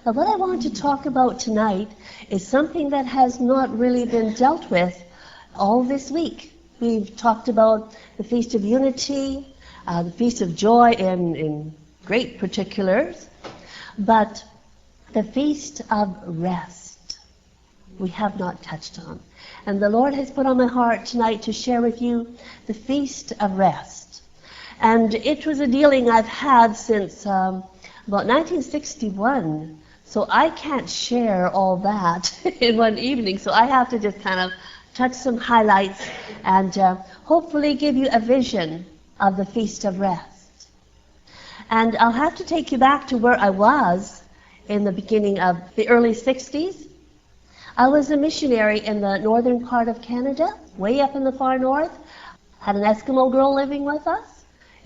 But what I want to talk about tonight is something that has not really been dealt with all this week. We've talked about the Feast of Unity, the Feast of Joy in great particulars, but the Feast of Rest we have not touched on. And the Lord has put on my heart tonight to share with you the Feast of Rest. And it was a dealing I've had since about 1961. So I can't share all that in one evening. So I have to just kind of touch some highlights and hopefully give you a vision of the Feast of Rest. And I'll have to take you back to where I was in the beginning of the early 60s. I was a missionary in the northern part of Canada, way up in the far north. Had an Eskimo girl living with us.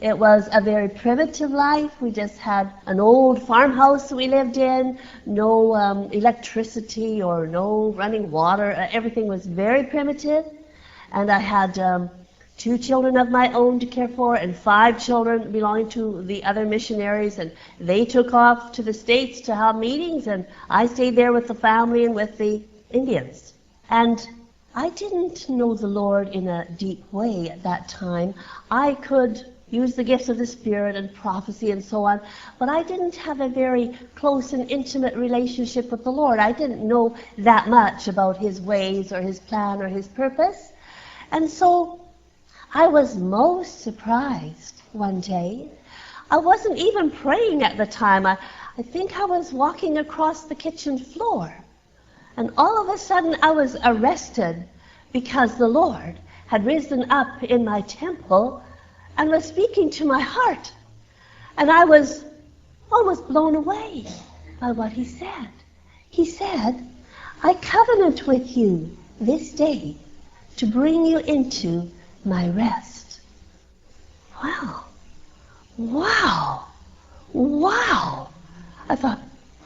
It was a very primitive life. We just had an old farmhouse we lived in, no electricity or no running water. Everything was very primitive. And I had 2 children of my own to care for and 5 children belonging to the other missionaries. And they took off to the States to have meetings, and I stayed there with the family and with the Indians. And I didn't know the Lord in a deep way at that time. I could use the gifts of the Spirit and prophecy and so on, but I didn't have a very close and intimate relationship with the Lord. I didn't know that much about His ways or His plan or His purpose. And so I was most surprised one day. I wasn't even praying at the time. I think I was walking across the kitchen floor. And all of a sudden I was arrested because the Lord had risen up in my temple and was speaking to my heart. And I was almost blown away by what He said. He said, I covenant with you this day to bring you into my rest. Wow. Wow. Wow. I thought,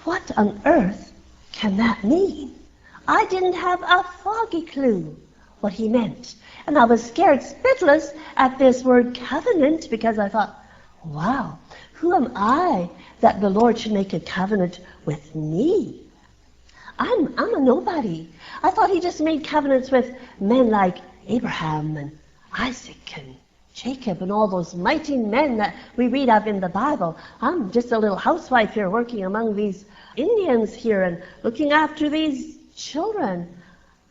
what on earth can that mean? I didn't have a foggy clue what He meant. And I was scared spitless at this word covenant, because I thought, wow, who am I that the Lord should make a covenant with me? I'm a nobody. I thought He just made covenants with men like Abraham and Isaac and Jacob and all those mighty men that we read of in the Bible. I'm just a little housewife here working among these Indians here and looking after these children.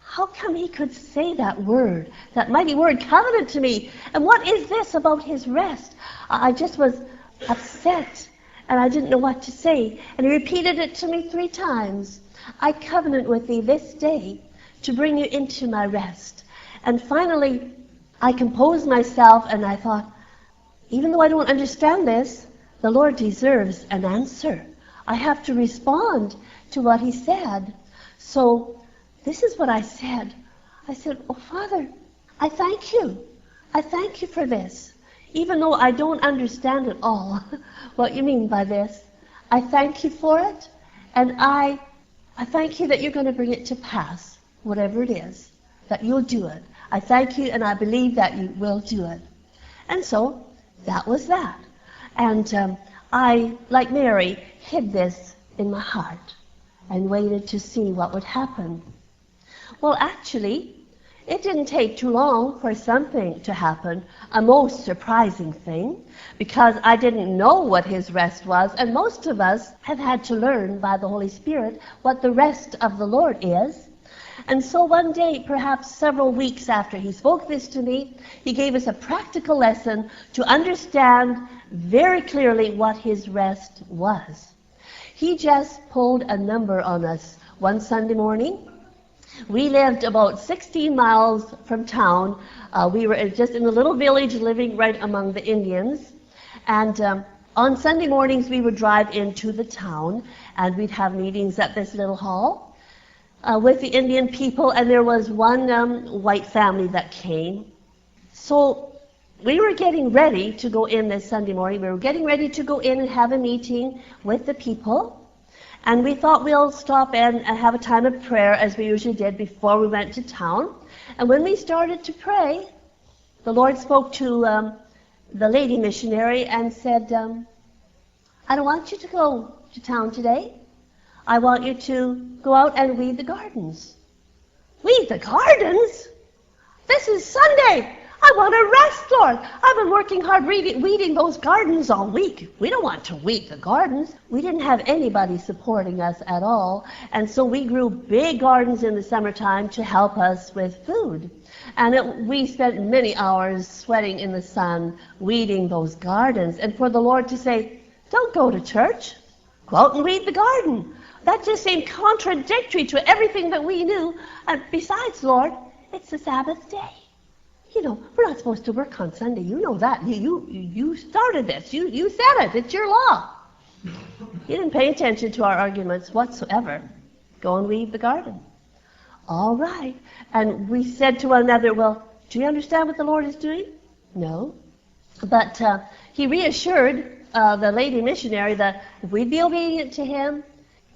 How come He could say that word, that mighty word, covenant, to me? And what is this about His rest? I just was upset, and I didn't know what to say. And He repeated it to me 3 times. I covenant with thee this day to bring you into my rest. And finally, I composed myself, and I thought, even though I don't understand this, the Lord deserves an answer. I have to respond to what He said. So this is what I said. I said, oh, Father, I thank you. I thank you for this. Even though I don't understand at all what you mean by this, I thank you for it. And I thank you that you're going to bring it to pass, whatever it is, that you'll do it. I thank you, and I believe that you will do it. And so that was that. And I, like Mary, hid this in my heart and waited to see what would happen. Well, actually, it didn't take too long for something to happen, a most surprising thing, because I didn't know what His rest was, and most of us have had to learn by the Holy Spirit what the rest of the Lord is. And so one day, perhaps several weeks after He spoke this to me, He gave us a practical lesson to understand very clearly what His rest was. He just pulled a number on us one Sunday morning. We lived about 16 miles from town. We were just in a little village living right among the Indians. And on Sunday mornings, we would drive into the town, and we'd have meetings at this little hall with the Indian people. And there was one white family that came. So we were getting ready to go in this Sunday morning. We were getting ready to go in and have a meeting with the people. And we thought we'll stop and have a time of prayer, as we usually did before we went to town. And when we started to pray, the Lord spoke to the lady missionary and said, I don't want you to go to town today. I want you to go out and weed the gardens. Weed the gardens? This is Sunday. I want to rest, Lord. I've been working hard weeding those gardens all week. We don't want to weed the gardens. We didn't have anybody supporting us at all, and so we grew big gardens in the summertime to help us with food. And we spent many hours sweating in the sun weeding those gardens. And for the Lord to say, don't go to church, go out and weed the garden. That just seemed contradictory to everything that we knew. And besides, Lord, it's the Sabbath day. You know, we're not supposed to work on Sunday. You know that. You started this. You said it. It's your law. He didn't pay attention to our arguments whatsoever. Go and weed the garden. All right. And we said to one another, well, do you understand what the Lord is doing? No. But he reassured the lady missionary that if we'd be obedient to him,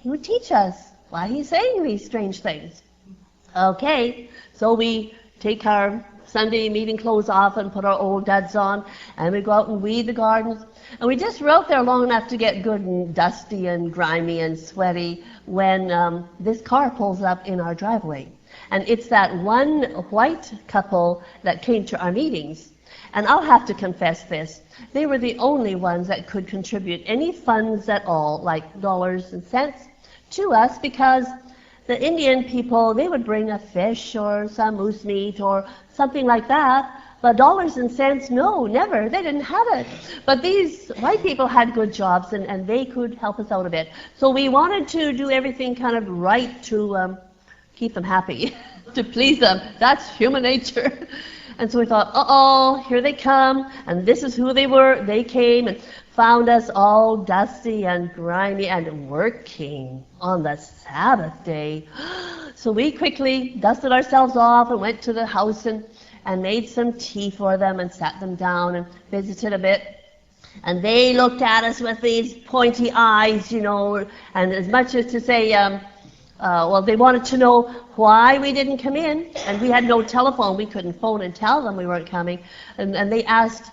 he would teach us why he's saying these strange things. Okay. So we take our Sunday meeting clothes off and put our old duds on, and we go out and weed the gardens. And we just were out there long enough to get good and dusty and grimy and sweaty when this car pulls up in our driveway. And it's that one white couple that came to our meetings. And I'll have to confess this. They were the only ones that could contribute any funds at all, like dollars and cents, to us, because the Indian people, they would bring a fish or some moose meat or something like that. But dollars and cents, no, never. They didn't have it. But these white people had good jobs, and they could help us out a bit. So we wanted to do everything kind of right to keep them happy, to please them. That's human nature. And so we thought, uh-oh, here they come. And this is who they were. They came and found us all dusty and grimy and working on the Sabbath day. So we quickly dusted ourselves off and went to the house and made some tea for them and sat them down and visited a bit. And they looked at us with these pointy eyes, you know, and as much as to say, well, they wanted to know why we didn't come in. And we had no telephone. We couldn't phone and tell them we weren't coming. And they asked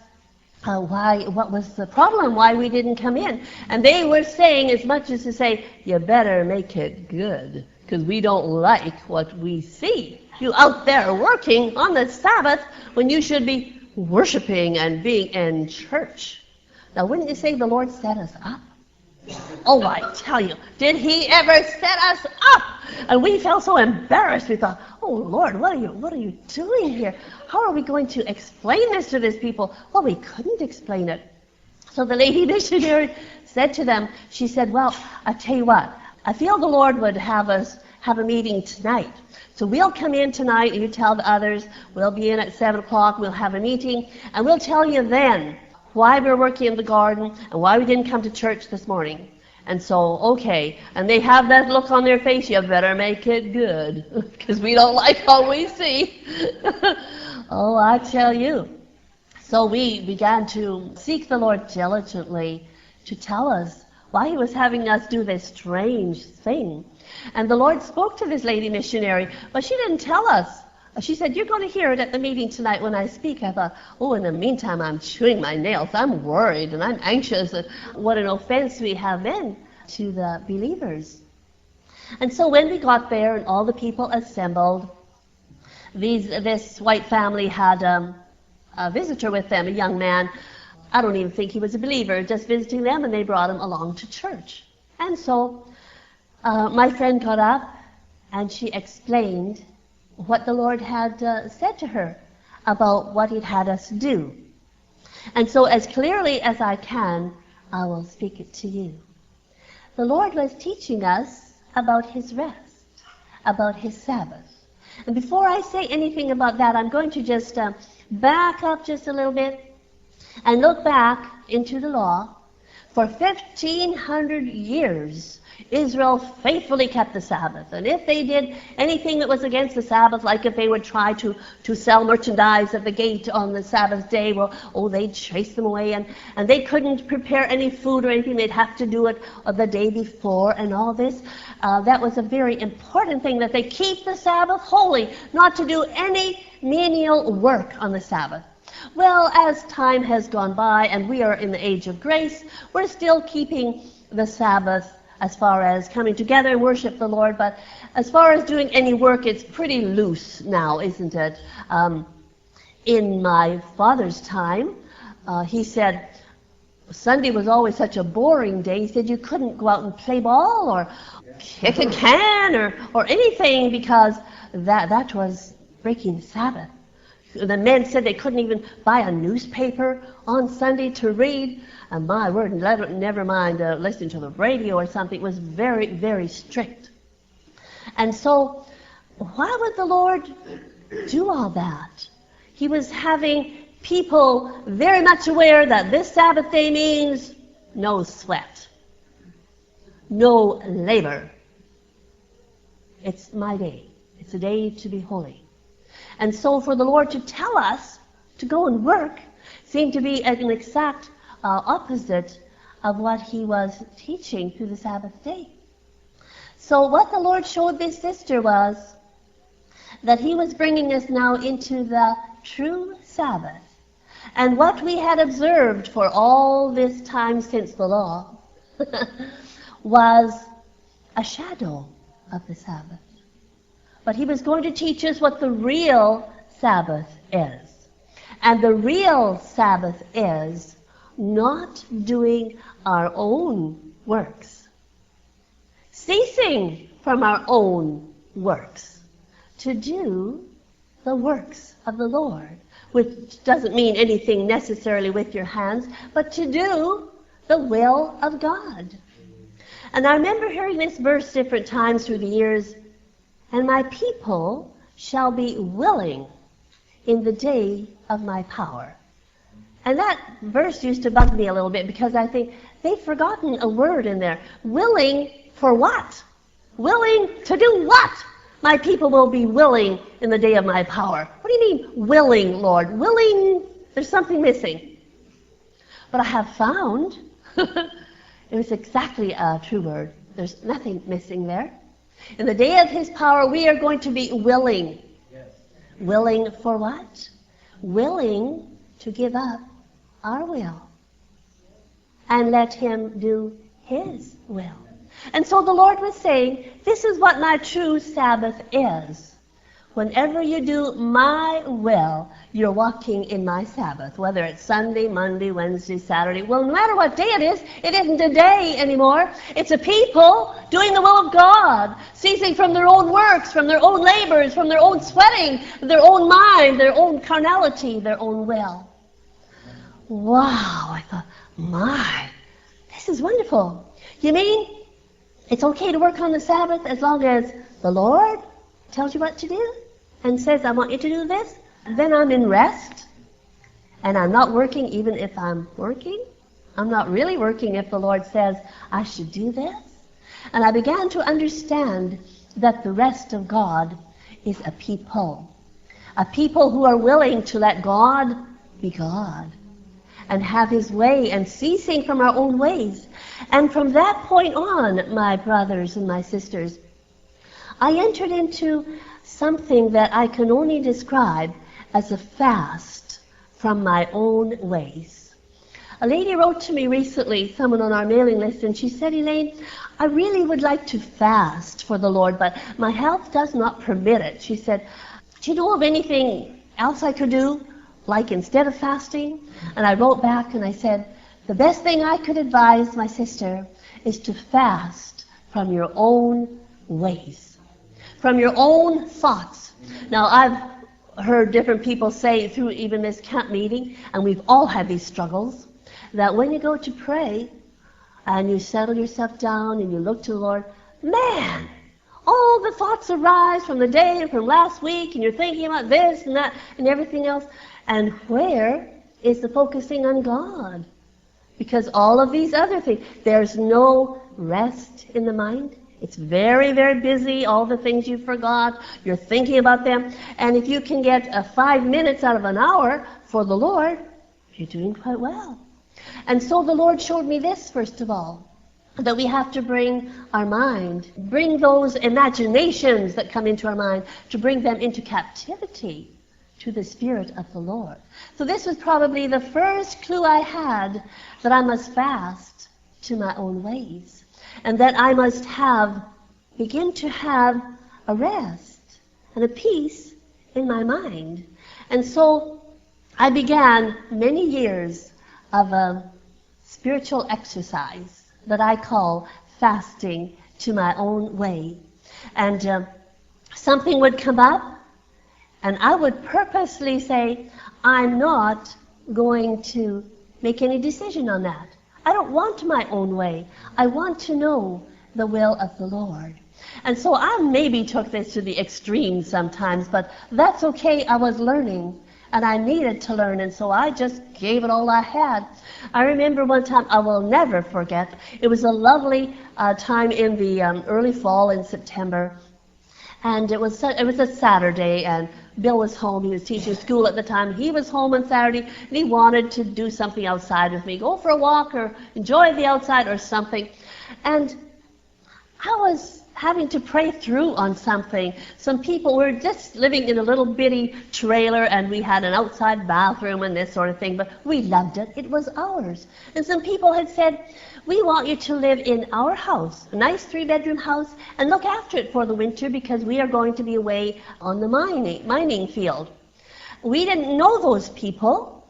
what was the problem, why we didn't come in. And they were saying as much as to say, you better make it good, because we don't like what we see. You out there working on the Sabbath when you should be worshiping and being in church. Now, wouldn't you say the Lord set us up? Oh, I tell you, did he ever set us up? And we felt so embarrassed. We thought, oh, Lord, what are you doing here? How are we going to explain this to these people? Well, we couldn't explain it. So the lady missionary said to them, she said, well, I tell you what, I feel the Lord would have us have a meeting tonight. So we'll come in tonight, and you tell the others, we'll be in at 7 o'clock, we'll have a meeting, and we'll tell you then why we're working in the garden and why we didn't come to church this morning. And so, okay, and they have that look on their face, you better make it good, because we don't like what we see. Oh, I tell you. So we began to seek the Lord diligently to tell us why he was having us do this strange thing. And the Lord spoke to this lady missionary, but she didn't tell us. She said, you're going to hear it at the meeting tonight when I speak. I thought, oh, in the meantime, I'm chewing my nails. I'm worried and I'm anxious at what an offense we have been to the believers. And so when we got there and all the people assembled, this white family had a visitor with them, a young man. I don't even think he was a believer, just visiting them, and they brought him along to church. And so my friend got up and she explained what the Lord had said to her about what he'd had us do. And so as clearly as I can, I will speak it to you. The Lord was teaching us about his rest, about his Sabbath. And before I say anything about that, I'm going to just back up just a little bit and look back into the law. For 1,500 years, Israel faithfully kept the Sabbath. And if they did anything that was against the Sabbath, like if they would try to sell merchandise at the gate on the Sabbath day, well, they'd chase them away. And they couldn't prepare any food or anything. They'd have to do it the day before and all this. That was a very important thing, that they keep the Sabbath holy, not to do any menial work on the Sabbath. Well, as time has gone by and we are in the age of grace, we're still keeping the Sabbath as far as coming together and worship the Lord, but as far as doing any work, it's pretty loose now, isn't it? In my father's time, he said Sunday was always such a boring day. He said you couldn't go out and play ball or kick a can or anything because that was breaking the Sabbath. The men said they couldn't even buy a newspaper on Sunday to read. And my word, never mind listening to the radio or something. It was very, very strict. And so why would the Lord do all that? He was having people very much aware that this Sabbath day means no sweat, no labor. It's my day. It's a day to be holy. And so for the Lord to tell us to go and work seemed to be an exact opposite of what he was teaching through the Sabbath day. So what the Lord showed this sister was that he was bringing us now into the true Sabbath. And what we had observed for all this time since the law was a shadow of the Sabbath. But he was going to teach us what the real Sabbath is. And the real Sabbath is not doing our own works, ceasing from our own works, to do the works of the Lord, which doesn't mean anything necessarily with your hands, but to do the will of God. And I remember hearing this verse different times through the years, and my people shall be willing in the day of my power. And that verse used to bug me a little bit because I think they've forgotten a word in there. Willing for what? Willing to do what? My people will be willing in the day of my power. What do you mean, willing, Lord? Willing, there's something missing. But I have found, it was exactly a true word. There's nothing missing there. In the day of his power, we are going to be willing. Yes. Willing for what? Willing to give up our will and let him do his will. And so the Lord was saying, this is what my true Sabbath is. Whenever you do my will, you're walking in my Sabbath, whether it's Sunday, Monday, Wednesday, Saturday. Well, no matter what day it isn't a day anymore. It's a people doing the will of God, ceasing from their own works, from their own labors, from their own sweating, their own mind, their own carnality, their own will. Wow, I thought, my, this is wonderful. You mean it's okay to work on the Sabbath as long as the Lord tells you what to do and says, I want you to do this? Then I'm in rest, and I'm not working even if I'm working. I'm not really working if the Lord says I should do this. And I began to understand that the rest of God is a people who are willing to let God be God and have his way and ceasing from our own ways. And from that point on, my brothers and my sisters, I entered into something that I can only describe as a fast from my own ways. A lady wrote to me recently, someone on our mailing list, and she said, Elaine, I really would like to fast for the Lord, but my health does not permit it. She said, do you know of anything else I could do, like instead of fasting? And I wrote back and I said, the best thing I could advise my sister is to fast from your own ways, from your own thoughts. Now, I've heard different people say through even this camp meeting, and we've all had these struggles, that when you go to pray and you settle yourself down and you look to the Lord, man, all the thoughts arise from the day and from last week, and you're thinking about this and that and everything else. And where is the focusing on God? Because all of these other things, there's no rest in the mind. It's very, very busy, all the things you forgot, you're thinking about them. And if you can get 5 minutes out of an hour for the Lord, you're doing quite well. And so the Lord showed me this, first of all, that we have to bring our mind, bring those imaginations that come into our mind, to bring them into captivity to the Spirit of the Lord. So this was probably the first clue I had that I must fast to my own ways. and that I must begin to have a rest and a peace in my mind. And so I began many years of a spiritual exercise that I call fasting to my own way. And something would come up, and I would purposely say, I'm not going to make any decision on that. I don't want my own way. I want to know the will of the Lord. And so I maybe took this to the extreme sometimes, but that's okay. I was learning, and I needed to learn, and so I just gave it all I had. I remember one time I will never forget. It was a lovely time in the early fall in September, and it was a Saturday, and Bill was home. He was teaching school at the time. He was home on Saturday, and he wanted to do something outside with me, go for a walk or enjoy the outside or something. And I was having to pray through on something. Some people were just living in a little bitty trailer, and we had an outside bathroom and this sort of thing, but we loved it. It was ours. And some people had said, we want you to live in our house, a nice 3-bedroom house, and look after it for the winter because we are going to be away on the mining field. We didn't know those people,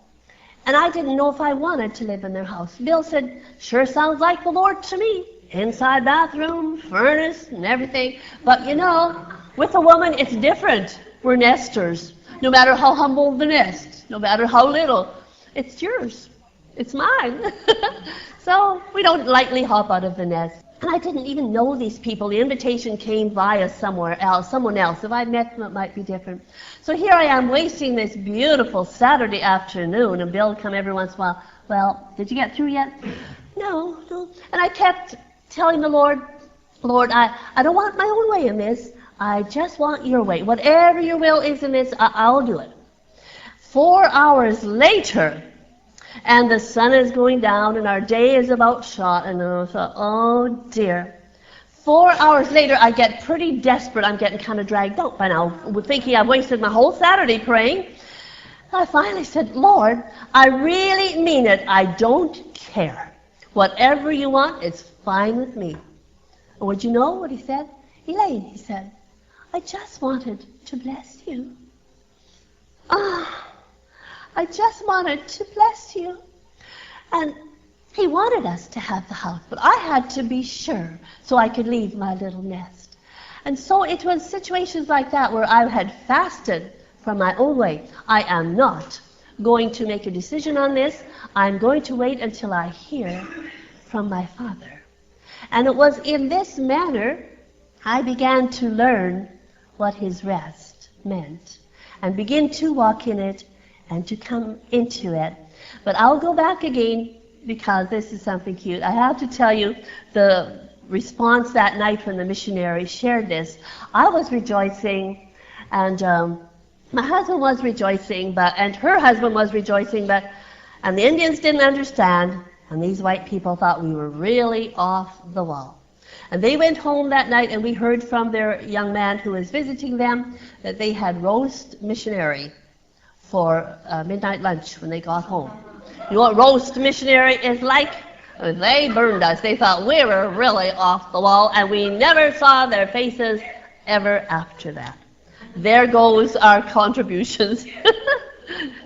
and I didn't know if I wanted to live in their house. Bill said, sure sounds like the Lord to me. Inside bathroom, furnace, and everything. But you know, with a woman, it's different. We're nesters. No matter how humble the nest, no matter how little, it's yours. It's mine. So we don't lightly hop out of the nest. And I didn't even know these people. The invitation came via someone else. If I'd met them, it might be different. So here I am wasting this beautiful Saturday afternoon, and Bill would come every once in a while. Well, did you get through yet? No. And I kept telling the Lord, I don't want my own way in this. I just want your way. Whatever your will is in this, I'll do it. 4 hours later, and the sun is going down, and our day is about shot, and I thought, oh dear. 4 hours later, I get pretty desperate. I'm getting kind of dragged out by now, thinking I've wasted my whole Saturday praying. I finally said, Lord, I really mean it. I don't care. Whatever you want, it's fine with me. And would you know what he said? Elaine, he said, I just wanted to bless you. I just wanted to bless you. And he wanted us to have the house, but I had to be sure so I could leave my little nest. And so it was situations like that where I had fasted from my own way. I am not going to make a decision on this. I'm going to wait until I hear from my Father. And it was in this manner I began to learn what his rest meant and begin to walk in it and to come into it. But I'll go back again because this is something cute. I have to tell you the response that night when the missionary shared this. I was rejoicing, and my husband was rejoicing, and her husband was rejoicing, and the Indians didn't understand, and these white people thought we were really off the wall. And they went home that night, and we heard from their young man who was visiting them that they had roast missionary for midnight lunch when they got home. You know what roast missionary is like? They burned us. They thought we were really off the wall, and we never saw their faces ever after that. There goes our contributions.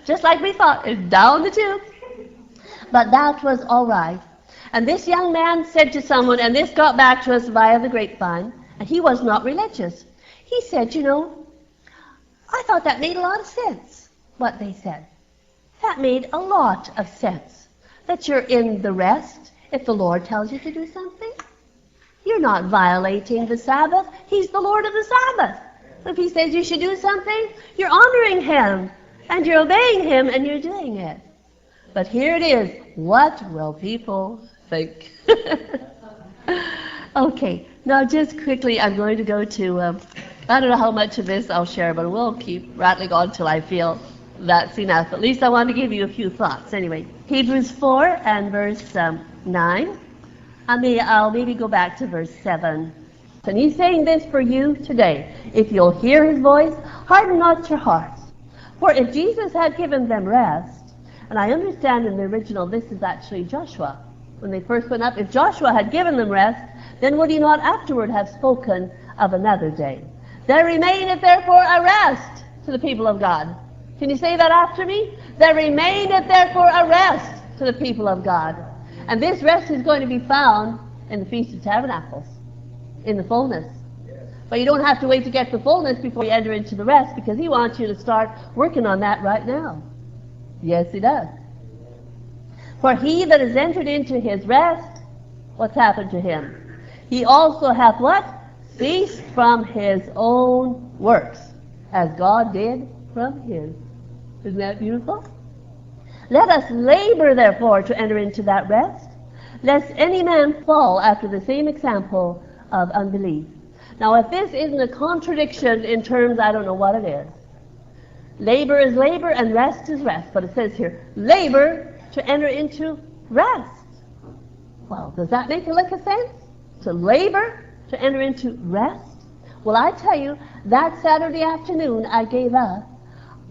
Just like we thought, it's down the tube. But that was all right. And this young man said to someone, and this got back to us via the grapevine, and he was not religious. He said, you know, I thought that made a lot of sense, what they said. That made a lot of sense, that you're in the rest if the Lord tells you to do something. You're not violating the Sabbath. He's the Lord of the Sabbath. If he says you should do something, you're honoring him, and you're obeying him, and you're doing it. But here it is. What will people think? Okay, now just quickly, I'm going to go to, I don't know how much of this I'll share, but we'll keep rattling on till I feel that's enough. At least I want to give you a few thoughts. Anyway, Hebrews 4 and verse 9. I'll maybe go back to verse 7. And he's saying this for you today. If you'll hear his voice, harden not your hearts. For if Jesus had given them rest, and I understand in the original this is actually Joshua. When they first went up, if Joshua had given them rest, then would he not afterward have spoken of another day? There remaineth therefore a rest to the people of God. Can you say that after me? There remaineth therefore a rest to the people of God. And this rest is going to be found in the Feast of Tabernacles, in the fullness. But you don't have to wait to get the fullness before you enter into the rest, because he wants you to start working on that right now. Yes, he does. For he that is entered into his rest, what's happened to him? He also hath what? Ceased from his own works, as God did from his. Isn't that beautiful? Let us labor, therefore, to enter into that rest, lest any man fall after the same example of unbelief. Now, if this isn't a contradiction in terms, I don't know what it is. Labor is labor and rest is rest. But it says here, labor to enter into rest. Well, does that make a lick of sense? To labor to enter into rest? Well, I tell you, that Saturday afternoon I gave up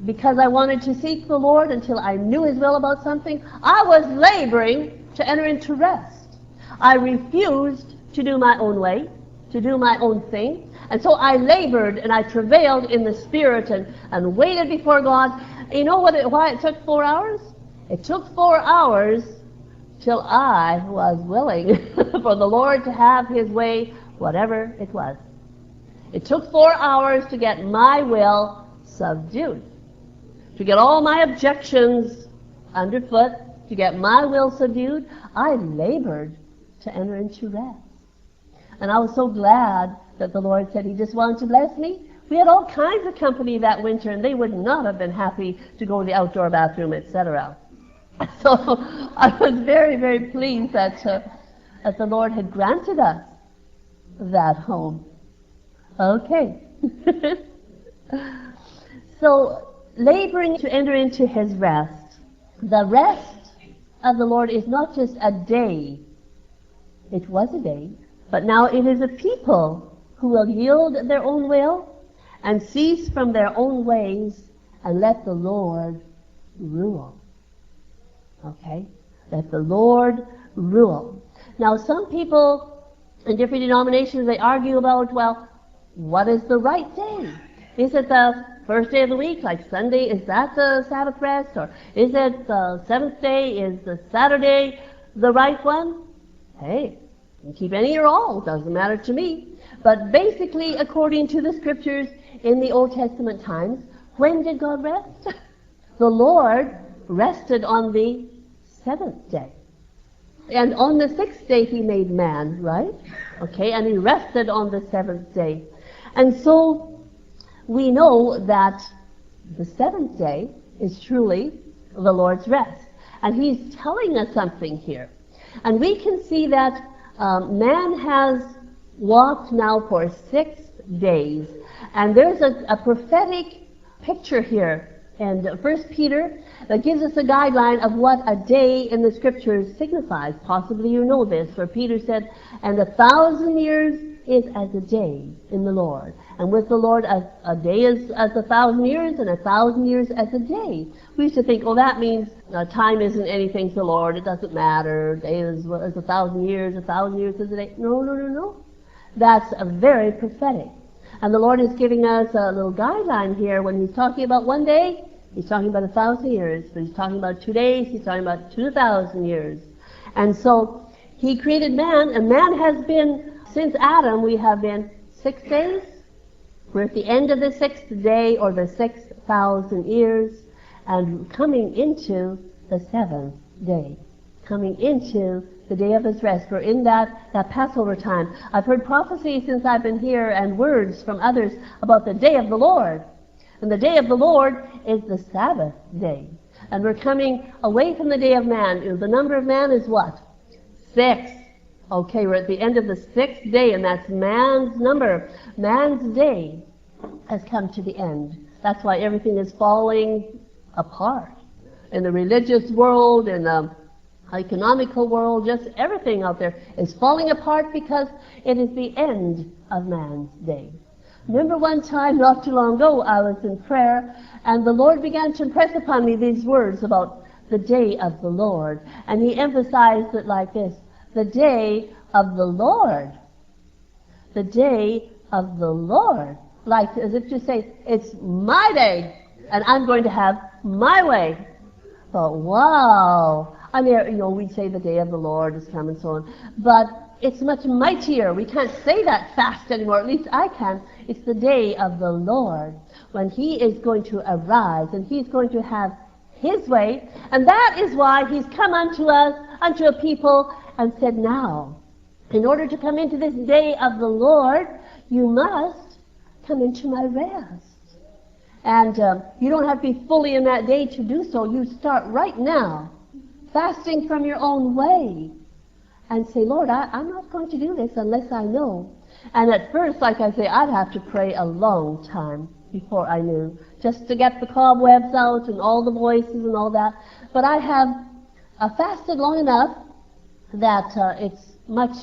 because I wanted to seek the Lord until I knew his will about something. I was laboring to enter into rest. I refused to do my own way, to do my own thing. And so I labored and I travailed in the Spirit and waited before God. You know why it took 4 hours? It took 4 hours till I was willing for the Lord to have his way, whatever it was. It took 4 hours to get my will subdued, to get all my objections underfoot, to get my will subdued. I labored to enter into rest. And I was so glad that the Lord said he just wanted to bless me. We had all kinds of company that winter, and they would not have been happy to go to the outdoor bathroom, etc. So I was very, very pleased that the Lord had granted us that home. Okay. So, laboring to enter into his rest. The rest of the Lord is not just a day. It was a day. But now it is a people who will yield their own will and cease from their own ways and let the Lord rule. Okay? Let the Lord rule. Now, some people in different denominations, they argue about, well, what is the right day? Is it the first day of the week, like Sunday? Is that the Sabbath Rest? Or is it the seventh day? Is the Saturday the right one? Hey, you can keep any or all. Doesn't matter to me. But basically, according to the scriptures in the Old Testament times, when did God rest? The Lord rested on the seventh day. And on the sixth day he made man, right? Okay, and he rested on the seventh day. And so we know that the seventh day is truly the Lord's rest. And he's telling us something here. And we can see that man has walked now for 6 days. And there's a prophetic picture here in 1 Peter that gives us a guideline of what a day in the scriptures signifies. Possibly you know this, where Peter said, and 1,000 years is as a day in the Lord. And with the Lord, a day is as 1,000 years, and 1,000 years as a day. We used to think, oh, that means time isn't anything to the Lord. It doesn't matter. A day is 1,000 years. 1,000 years is a day. No. That's very prophetic. And the Lord is giving us a little guideline here. When he's talking about one day, he's talking about 1,000 years. But he's talking about 2 days, he's talking about 2,000 years. And so he created man, and man has been, since Adam, we have been 6 days. We're at the end of the 6th day, or the 6,000 years, and coming into the 7th day. Coming into the day of his rest. We're in that Passover time. I've heard prophecy since I've been here and words from others about the day of the Lord. And the day of the Lord is the Sabbath day. And we're coming away from the day of man. The number of man is what? 6. Okay, we're at the end of the 6th day, and that's man's number. Man's day has come to the end. That's why everything is falling apart. In the religious world, in the economical world, just everything out there is falling apart because it is the end of man's day. Remember one time, not too long ago, I was in prayer, and the Lord began to impress upon me these words about the day of the Lord. And he emphasized it like this: the day of the Lord the day of the Lord. Like as if to say, it's my day, and I'm going to have my way. But wow! I mean, we say the day of the Lord has come and so on, but it's much mightier. We can't say that fast anymore. At least I can. It's the day of the Lord, when He is going to arise, and He's going to have His way, and that is why He's come unto us, unto a people, and said, now, in order to come into this day of the Lord, you must come into my rest. And you don't have to be fully in that day to do so. You start right now, fasting from your own way, and say, Lord, I'm not going to do this unless I know. And at first, like I say, I'd have to pray a long time before I knew, just to get the cobwebs out and all the voices and all that. But I have fasted long enough that it's much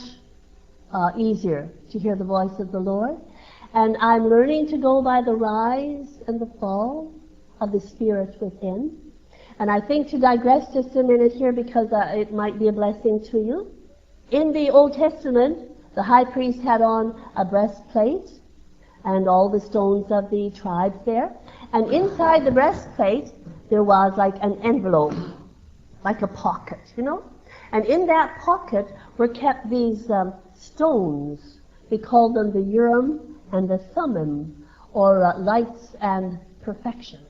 easier to hear the voice of the Lord. And I'm learning to go by the rise and the fall of the Spirit within. And I think, to digress just a minute here, because it might be a blessing to you. In the Old Testament, the high priest had on a breastplate and all the stones of the tribes there. And inside the breastplate, there was like an envelope, like a pocket, And in that pocket were kept these stones. We called them the Urim and the Thummim, or lights and perfections.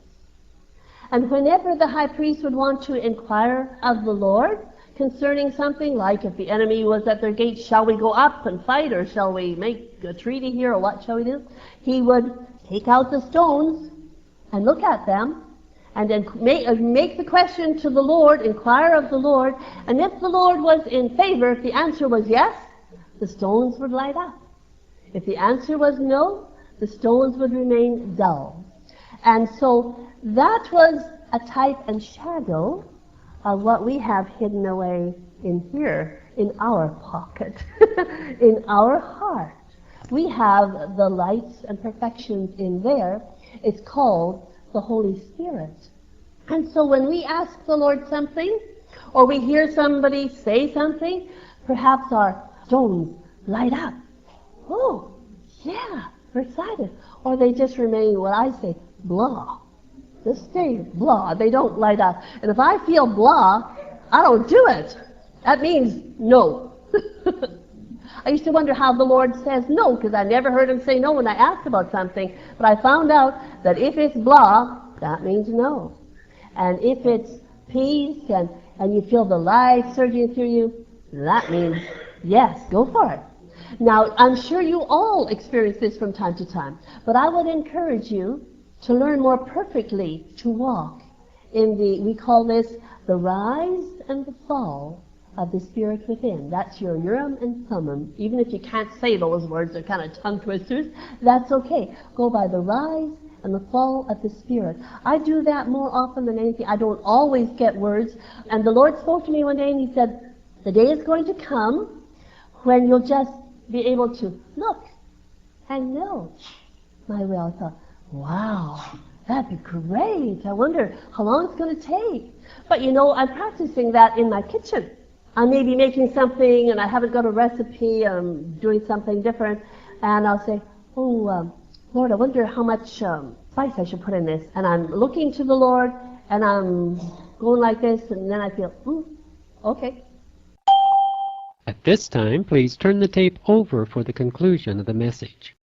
And whenever the high priest would want to inquire of the Lord concerning something, like if the enemy was at their gate, shall we go up and fight, or shall we make a treaty here, or what shall we do? He would take out the stones and look at them, and then make the question to the Lord, inquire of the Lord, and if the Lord was in favor, if the answer was yes, the stones would light up. If the answer was no, the stones would remain dull. And so that was a type and shadow of what we have hidden away in here, in our pocket, in our heart. We have the lights and perfections in there. It's called the Holy Spirit. And so when we ask the Lord something, or we hear somebody say something, perhaps our stones light up. Oh, yeah, we're excited. Or they just remain, what I say, blah. Just stay blah. They don't light up. And if I feel blah, I don't do it. That means no. I used to wonder how the Lord says no, because I never heard Him say no when I asked about something. But I found out that if it's blah, that means no. And if it's peace and you feel the life surging through you, that means yes, go for it. Now, I'm sure you all experience this from time to time, but I would encourage you to learn more perfectly to walk in we call this the rise and the fall of the Spirit within. That's your Urim and Thummim. Even if you can't say those words, they're kind of tongue twisters, that's okay. Go by the rise and the fall of the Spirit. I do that more often than anything. I don't always get words. And the Lord spoke to me one day and He said, the day is going to come when you'll just be able to look and know my will. I thought, wow, that'd be great. I wonder how long it's going to take. But I'm practicing that in my kitchen. I may be making something and I haven't got a recipe, I'm doing something different, and I'll say, Lord, I wonder how much spice I should put in this. And I'm looking to the Lord, and I'm going like this, and then I feel, okay. At this time, please turn the tape over for the conclusion of the message.